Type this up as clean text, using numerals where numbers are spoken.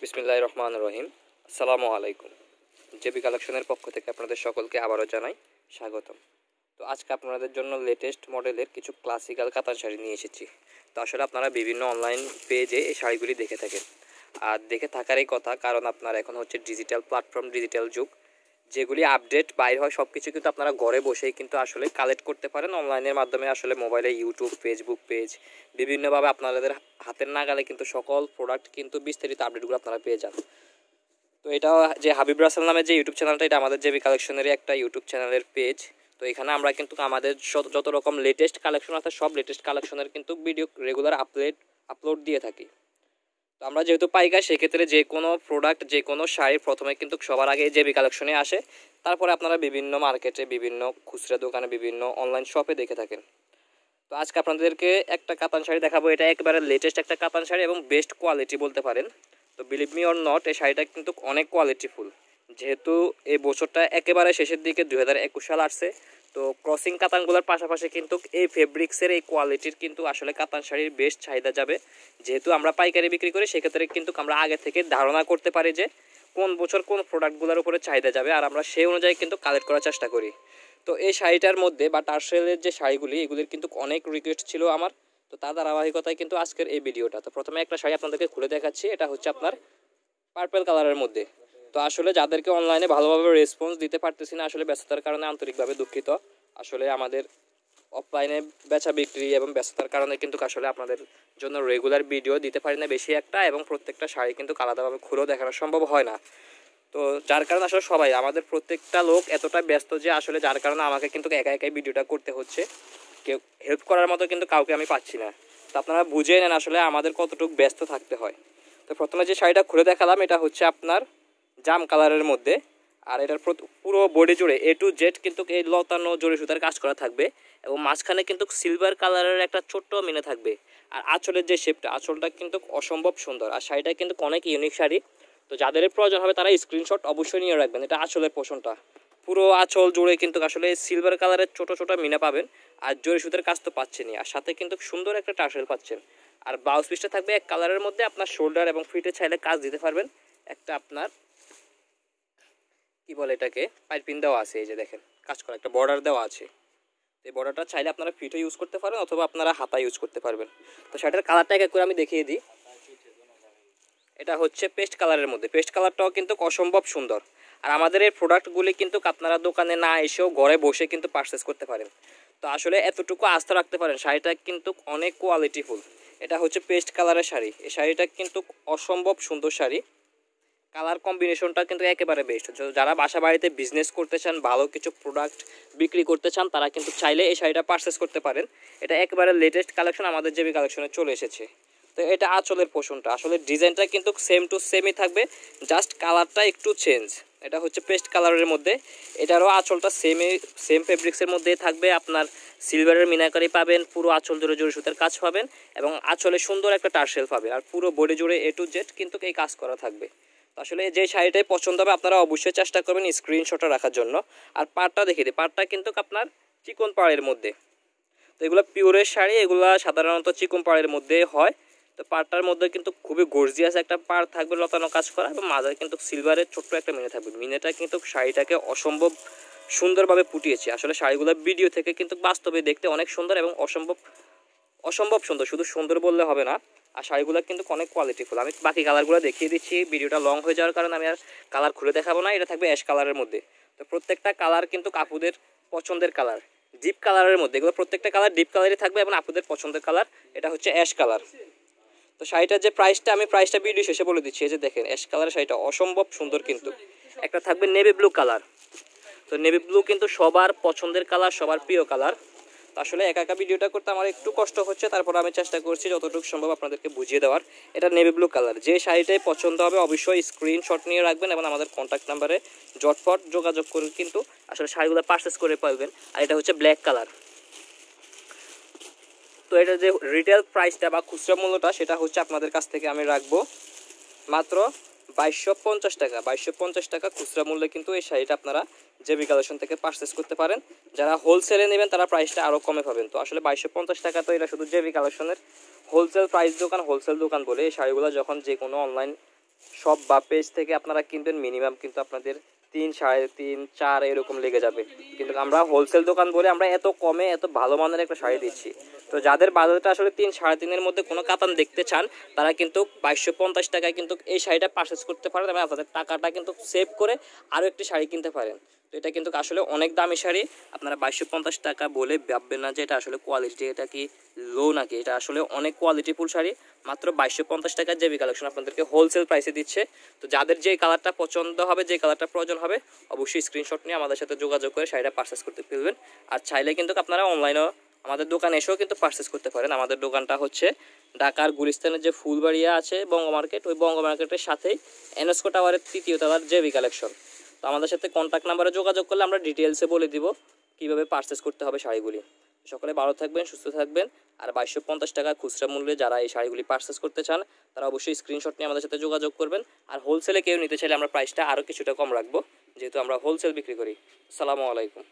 বিসমিল্লাহির রহমানির রহিম। আসসালামু আলাইকুম। জেবি কালেকশনের পক্ষ থেকে আপনাদের সকলকে আবারও জানাই স্বাগতম। তো আজকে আপনাদের জন্য লেটেস্ট মডেলের কিছু ক্লাসিক্যাল কাতান শাড়ি নিয়ে এসেছি। তো আসলে আপনারা বিভিন্ন অনলাইন পেজে এই শাড়িগুলি দেখে থাকেন, আর দেখে থাকারই কথা, কারণ আপনার এখন হচ্ছে ডিজিটাল প্ল্যাটফর্ম, ডিজিটাল যুগ, যেগুলি আপডেট বাইর হয় সব কিছু কিন্তু আপনারা ঘরে বসেই কিন্তু আসলে কালেক্ট করতে পারেন অনলাইনের মাধ্যমে। আসলে মোবাইলে ইউটিউব, ফেসবুক পেজ, বিভিন্নভাবে আপনাদের হাতের নাগালে কিন্তু সকল প্রোডাক্ট কিন্তু বিস্তারিত আপডেটগুলো আপনারা পেয়ে যান। তো এটা যে হাবিব রাসেল নামে যে ইউটিউব চ্যানেলটা, এটা আমাদের জেবি কালেকশনেরই একটা ইউটিউব চ্যানেলের পেজ। তো এখানে আমরা কিন্তু আমাদের যত রকম লেটেস্ট কালেকশন আছে সব লেটেস্ট কালেকশনের কিন্তু ভিডিও রেগুলার আপলোড দিয়ে থাকি। তো আমরা যেহেতু পাইকারি, সেক্ষেত্রে যে কোনো প্রোডাক্ট, যে কোনো শাড়ি প্রথমে কিন্তু সবার আগে জেবি কালেকশনে আসে, তারপরে আপনারা বিভিন্ন মার্কেটে, বিভিন্ন খুচরা দোকানে, বিভিন্ন অনলাইন শপে দেখে থাকেন। তো আজকে আপনাদেরকে একটা কাতান শাড়ি দেখাবো। এটা একেবারে লেটেস্ট একটা কাতান শাড়ি এবং বেস্ট কোয়ালিটি বলতে পারেন। তো বিলিভ মি অর নট, এই শাড়িটা কিন্তু অনেক কোয়ালিটিফুল। যেহেতু এই বছরটা একেবারে শেষের দিকে 2021 সাল আসছে, তো ক্রসিং কাতানগুলোর পাশাপাশি কিন্তু এই ফেব্রিক্সের এই কোয়ালিটির কিন্তু আসলে কাতান শাড়ির বেস্ট চাহিদা যাবে। যেহেতু আমরা পাইকারি বিক্রি করি, সেক্ষেত্রে কিন্তু আমরা আগে থেকে ধারণা করতে পারি যে কোন বছর কোন প্রোডাক্টগুলোর উপরে চাহিদা যাবে, আর আমরা সেই অনুযায়ী কিন্তু কালেক্ট করার চেষ্টা করি। তো এই শাড়িটার মধ্যে বা টার্সেলের যে শাড়িগুলি, এগুলির কিন্তু অনেক রিকোয়েস্ট ছিল আমার। তো তার ধারাবাহিকতায় কিন্তু আজকের এই ভিডিওটা। তো প্রথমে একটা শাড়ি আপনাদেরকে খুলে দেখাচ্ছি। এটা হচ্ছে আপনার পার্পল কালারের মধ্যে। তো আসলে যাদেরকে অনলাইনে ভালোভাবে রেসপন্স দিতে পারতেছি না, আসলে ব্যস্ততার কারণে আন্তরিকভাবে দুঃখিত। আসলে আমাদের অফলাইনে বেচা বিক্রি এবং ব্যস্ততার কারণে কিন্তু আসলে আপনাদের জন্য রেগুলার ভিডিও দিতে পারি না বেশি একটা, এবং প্রত্যেকটা শাড়ি কিন্তু আলাদাভাবে খুলেও দেখানো সম্ভব হয় না। তো যার কারণে আসলে সবাই, আমাদের প্রত্যেকটা লোক এতটা ব্যস্ত যে আসলে যার কারণে আমাকে কিন্তু একা একাই ভিডিওটা করতে হচ্ছে। কেউ হেল্প করার মতো কিন্তু কাউকে আমি পাচ্ছি না। তো আপনারা বুঝে নেন আসলে আমাদের কতটুকু ব্যস্ত থাকতে হয়। তো প্রথমে যে শাড়িটা খুলে দেখালাম, এটা হচ্ছে আপনার জাম কালারের মধ্যে। আর এটার পুরো বডি জুড়ে এ টু জেড কিন্তু এই লতানো জড়ি সুতার কাজ করা থাকবে, এবং মাঝখানে কিন্তু সিলভার কালারের একটা ছোট্ট মিনে থাকবে। আর আঁচলের যে শেপটা, আঁচলটা কিন্তু অসম্ভব সুন্দর। আর শাড়িটা কিন্তু অনেক ইউনিক শাড়ি। তো যাদের প্রয়োজন হবে তারা স্ক্রিনশট অবশ্যই নিয়ে রাখবেন। এটা আঁচলের পোষণটা, পুরো আঁচল জুড়ে কিন্তু আসলে সিলভার কালারের ছোট ছোট মিনা পাবেন। আর জরি সুতার কাজ তো পাচ্ছেনই, আর সাথে কিন্তু সুন্দর একটা টার্সেল পাচ্ছেন। আর ব্লাউজ পিসটা থাকবে এক কালারের মধ্যে। আপনার শোল্ডার এবং ফিটে চাইলে কাজ দিতে পারবেন। একটা আপনার কি বলে এটাকে, পাইপিং দেওয়া আছে, এই যে দেখেন কাজ করা একটা বর্ডার দেওয়া আছে। এই বর্ডারটা চাইলে আপনারা ফিটে ইউজ করতে পারেন, অথবা আপনারা হাতা ইউজ করতে পারবেন। তো শার্টের কালারটা এক এক করে আমি দেখিয়ে দিই। এটা হচ্ছে পেস্ট কালারের মধ্যে। পেস্ট কালারটাও কিন্তু অসম্ভব সুন্দর। আর আমাদের এই প্রোডাক্টগুলি কিন্তু আপনারা দোকানে না এসেও ঘরে বসে কিন্তু পারচেস করতে পারেন। তো আসলে এতটুকু আস্থা রাখতে পারেন, শাড়িটা কিন্তু অনেক কোয়ালিটিফুল। এটা হচ্ছে পেস্ট কালারের শাড়ি। এই শাড়িটা কিন্তু অসম্ভব সুন্দর শাড়ি। কালার কম্বিনেশনটা কিন্তু একেবারে বেস্ট। যারা বাসা বাড়িতে বিজনেস করতে চান, ভালো কিছু প্রোডাক্ট বিক্রি করতে চান, তারা কিন্তু চাইলে এই শাড়িটা পারচেস করতে পারেন। এটা একেবারে লেটেস্ট কালেকশন, আমাদের জেবি কালেকশনে চলে এসেছে। তো এটা আঁচলের পোষণটা, আসলে ডিজাইনটা কিন্তু সেম টু সেমই থাকবে, জাস্ট কালারটা একটু চেঞ্জ। এটা হচ্ছে পেস্ট কালারের মধ্যে। এটারও আঁচলটা সেম ফেব্রিক্সের মধ্যেই থাকবে। আপনার সিলভারের মিনাকারি পাবেন, পুরো আঁচল জুড়ে জুড়ে সুতার কাজ পাবেন, এবং আঁচলে সুন্দর একটা টার্সেল পাবেন। আর পুরো বডি জুড়ে এ টু জেড কিন্তু এই কাজ করা থাকবে। আসলে যে শাড়িটাই পছন্দ হবে আপনারা অবশ্যই চেষ্টা করবেন স্ক্রিনশটটা রাখার জন্য। আর পাড়টা দেখিয়ে দিই, পাড়টা কিন্তু আপনার চিকন পাড়ের মধ্যে। তো এগুলো পিওরের শাড়ি, এগুলো সাধারণত চিকন পাড়ের মধ্যে হয়। তো পাড়টার মধ্যে কিন্তু খুবই গর্জিয়াস একটা পাড় থাকবে, লতানো কাজ করা, এবং মাঝে কিন্তু সিলভারের ছোট্ট একটা মিনে থাকবে। মিনেটা কিন্তু শাড়িটাকে অসম্ভব সুন্দরভাবে ফুটিয়েছে। আসলে শাড়িগুলো ভিডিও থেকে কিন্তু বাস্তবে দেখতে অনেক সুন্দর এবং অসম্ভব অসম্ভব সুন্দর। শুধু সুন্দর বললে হবে না, আর শাড়িগুলো কিন্তু অনেক কোয়ালিটিফুল। আমি বাকি কালারগুলো দেখিয়ে দিচ্ছি, ভিডিওটা লং হয়ে যাওয়ার কারণে আমি আর কালার খুলে দেখাবো না। এটা থাকবে অ্যাশ কালারের মধ্যে। তো প্রত্যেকটা কালার কিন্তু আপুদের পছন্দের কালার, ডিপ কালারের মধ্যে। এগুলো প্রত্যেকটা কালার ডিপ কালারই থাকবে এবং আপুদের পছন্দের কালার। এটা হচ্ছে অ্যাশ কালার। তো শাড়িটার যে প্রাইসটা, আমি প্রাইসটা ভিডিও শেষে বলে দিচ্ছি। এই যে দেখেন অ্যাশ কালারের শাড়িটা অসম্ভব সুন্দর। কিন্তু একটা থাকবে নেভি ব্লু কালার। তো নেভি ব্লু কিন্তু সবার পছন্দের কালার, সবার প্রিয় কালার। আসলে একা একা ভিডিওটা করতে আমার একটু কষ্ট হচ্ছে, তারপর আমি চেষ্টা করছি যতটুকু সম্ভব আপনাদেরকে বুঝিয়ে দেওয়ার। এটা নেভি ব্লু কালার। যে শাড়িটাই পছন্দ হবে অবশ্যই স্ক্রিনশট নিয়ে রাখবেন, এবং আমাদের কন্ট্যাক্ট নাম্বারে জটপট যোগাযোগ করে কিন্তু আসলে শাড়িগুলো পারচেস করে পাবেন। আর এটা হচ্ছে ব্ল্যাক কালার। তো এটা যে রিটেল প্রাইসটা বা খুচরা মূল্যটা, সেটা হচ্ছে আপনাদের কাছ থেকে আমি রাখবো মাত্র 2250 টাকা। 2250 টাকা খুচরা মূল্যে কিন্তু এই শাড়িটা আপনারা জেবি কালেকশন থেকে পারচেস করতে পারেন। যারা হোলসেলে নেবেন তারা প্রাইসটা আরও কমে পাবেন। তো আসলে 2250 টাকা, তো এটা শুধু জেবি কালেকশনের হোলসেল প্রাইস দোকান, হোলসেল দোকান বলে। এই শাড়িগুলো যখন যে কোনো অনলাইন শপ বা পেজ থেকে আপনারা কিনবেন মিনিমাম কিন্তু আপনাদের 3, 3.5, 4 এরকম লেগে যাবে। কিন্তু আমরা হোলসেল দোকান বলে আমরা এত কমে এত ভালো মানের একটা শাড়ি দিচ্ছি। তো যাদের বাজেটটা আসলে 3, 3.5-এর মধ্যে কোনো কাতান দেখতে চান তারা কিন্তু 2250 টাকায় কিন্তু এই শাড়িটা পারচেস করতে পারেন এবং আপনাদের টাকাটা কিন্তু সেভ করে আরও একটি শাড়ি কিনতে পারেন। তো এটা কিন্তু আসলে অনেক দামি শাড়ি। আপনারা 2250 টাকা বলে ভাববেন না যে এটা আসলে কোয়ালিটি এটা কি লো নাকি, এটা আসলে অনেক কোয়ালিটিফুল শাড়ি। মাত্র 2250 টাকার জেবি কালেকশন আপনাদেরকে হোলসেল প্রাইসে দিচ্ছে। তো যাদের যে কালারটা পছন্দ হবে, যে কালারটা প্রয়োজন হবে, অবশ্যই স্ক্রিনশট নিয়ে আমাদের সাথে যোগাযোগ করে শাড়িটা পারচেস করতে ফেলবেন। আর চাইলে কিন্তু আপনারা অনলাইনেও আমাদের দোকানে এসেও কিন্তু পারচেস করতে পারেন। আমাদের দোকানটা হচ্ছে ঢাকার গুলিস্তানের যে ফুলবাড়িয়া আছে বঙ্গ মার্কেট, ওই বঙ্গ মার্কেটের সাথেই এনএসকো টাওয়ারের 3য় তলার জেবি কালেকশন। তো আমাদের সাথে কন্ট্যাক্ট নাম্বারে যোগাযোগ করলে আমরা ডিটেলসে বলে দিব কীভাবে পারচেস করতে হবে শাড়িগুলি। সকলে ভালো থাকবেন, সুস্থ থাকবেন। আর 2250 টাকা খুচরা মূল্যে যারা এই শাড়িগুলি পারচেস করতে চান তারা অবশ্যই স্ক্রিনশট নিয়ে আমাদের সাথে যোগাযোগ করবেন। আর হোলসেলে কেউ নিতে চাইলে আমরা প্রাইসটা আরও কিছুটা কম রাখবো, যেহেতু আমরা হোলসেল বিক্রি করি। আসসালামু আলাইকুম।